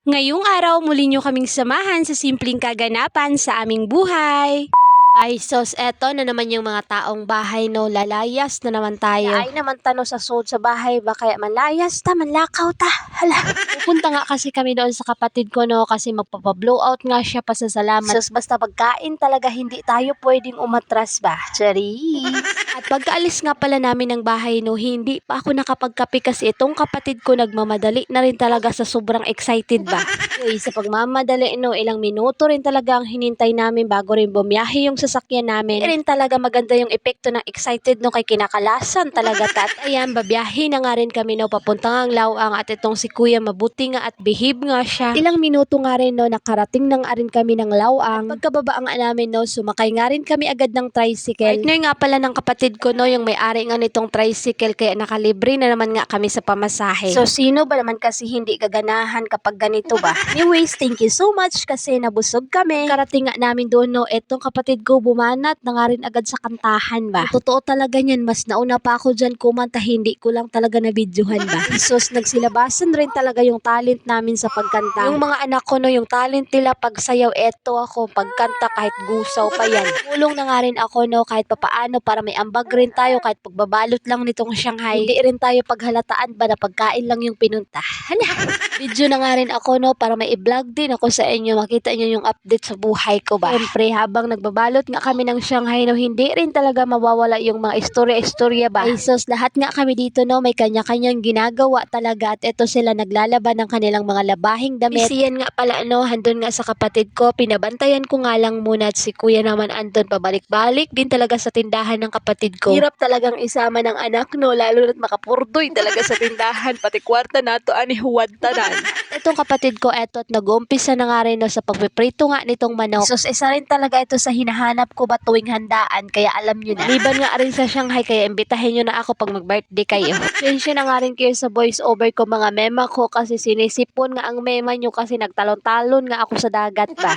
Ngayong araw muli niyo kaming samahan sa simpleng kaganapan sa aming buhay. Ay sos, eto na naman yung mga taong bahay no, lalayas na naman tayo. Ay naman tano sa sud sa bahay ba kaya manlayas ta, manlakaw ta. Hala. Pupunta nga kasi kami doon sa kapatid ko no kasi magpapa-blowout nga siya pasasalamat. Sos basta pagkain talaga hindi tayo pwedeng umatras ba. Chari. At pagkaalis nga pala namin ng bahay no, hindi pa ako nakapagkape kasi itong kapatid ko nagmamadali na rin talaga sa sobrang excited ba. Uy, sa pagmamadali no, ilang minuto rin talaga ang hinintay namin bago rin bumiyahe yung sasakyan namin. Hindi rin talaga maganda yung epekto ng excited no kay kinakalasan talaga ta. At ayan, babiyahe na nga rin kami no papunta nga ang Lawang at itong si Kuya mabuti nga at behave nga siya. Ilang minuto nga rin no, nakarating na nga rin kami ng Lawang. At pagkababa nga namin no, sumakay nga rin kami agad ng tricycle. Partner nga pala ng kapatid ko no, yung may-ari nga nitong tricycle kaya nakalibre na naman nga kami sa pamasahe. So sino ba naman kasi hindi kaganahan kapag ganito ba? Anyways, thank you so much kasi nabusog kami. Karating nga namin doon no, etong kapatid ko bumanat na nga rin agad sa kantahan ba. Ang totoo talaga niyan, mas nauna pa ako dyan kumanta, hindi ko lang talaga na videohan ba. Sus, nagsilabasan rin talaga yung talent namin sa pagkanta. Yung mga anak ko no, yung talent nila pagsayaw, eto ako pagkanta kahit gusaw pa yan. Tulong na nga rin ako no, kahit papaano para may ambag rin tayo kahit pagbabalot lang nitong Shanghai. Hindi rin tayo paghalataan ba na pagkain lang yung pinunta. Hala. Video na nga rin ako no para may i-vlog din ako sa inyo, makita nyo yung update sa buhay ko ba. Siyempre habang nagbabalot nga kami ng Shanghai no, hindi rin talaga mawawala yung mga istorya-istorya ba. Ay sus, lahat nga kami dito no, may kanya-kanyang ginagawa talaga at eto sila naglalaban ng kanilang mga labahing damit. Isiyan nga pala no, handun nga sa kapatid ko, pinabantayan ko nga lang muna at si kuya naman andun pabalik-balik din talaga sa tindahan ng kapatid ko. Hirap talagang isama ng anak no, lalo na't makapurdoy talaga sa tindahan, pati kwarta nato ani huwad tanan. Itong kapatid ko eto at nag-uumpisa na nga rin no, sa pagpiprito nga nitong manok. Sus, isa rin talaga ito sa hinahanap ko ba tuwing handaan kaya alam nyo na. Liban nga rin sa Shanghai kaya imbitahin nyo na ako pag mag-birthday kayo. Sensya na nga rin kayo sa voice over ko mga mema ko kasi sinisipon nga ang mema nyo kasi nagtalon-talon nga ako sa dagat ba.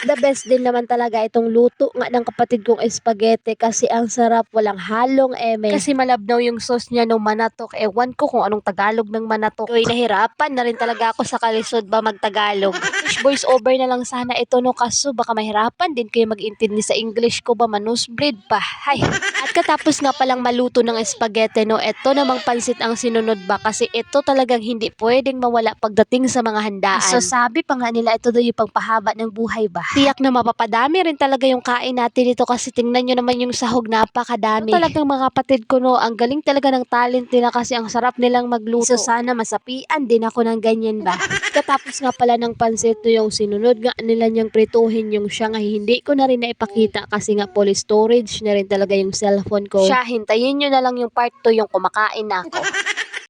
The best din naman talaga itong luto nga ng kapatid kong spaghetti kasi ang sarap, walang halong eme. Kasi malabnaw yung sauce niya nung manatok. Ewan ko kung anong Tagalog ng manatok. Uy, nahirapan na rin talaga ako sa kalisod ba magtagalog. Voice over na lang sana ito no kaso baka mahirapan din kayo mag-intindi sa English ko ba, manusbreed pa. Hay. At katapos nga palang maluto ng spaghetti no, ito namang pansit ang sinunod ba kasi ito talagang hindi pwedeng mawala pagdating sa mga handaan. So sabi pa nga nila ito daw yung pagpahaba ng buhay ba. Tiyak na mapapadami rin talaga yung kain natin dito kasi tingnan nyo naman yung sahog, napakadami. So, talagang mga kapatid ko no, ang galing talaga ng talent nila kasi ang sarap nilang magluto. So sana masapian din ako ng ganyan ba. Katapos nga pala ng pansit no, yung sinunod nga nila niyang prituhin yung Shanghai, hindi ko na rin naipakita kasi nga full storage na rin talaga yung cellphone ko. Siya, hintayin nyo na lang yung part 2 yung kumakain na ako.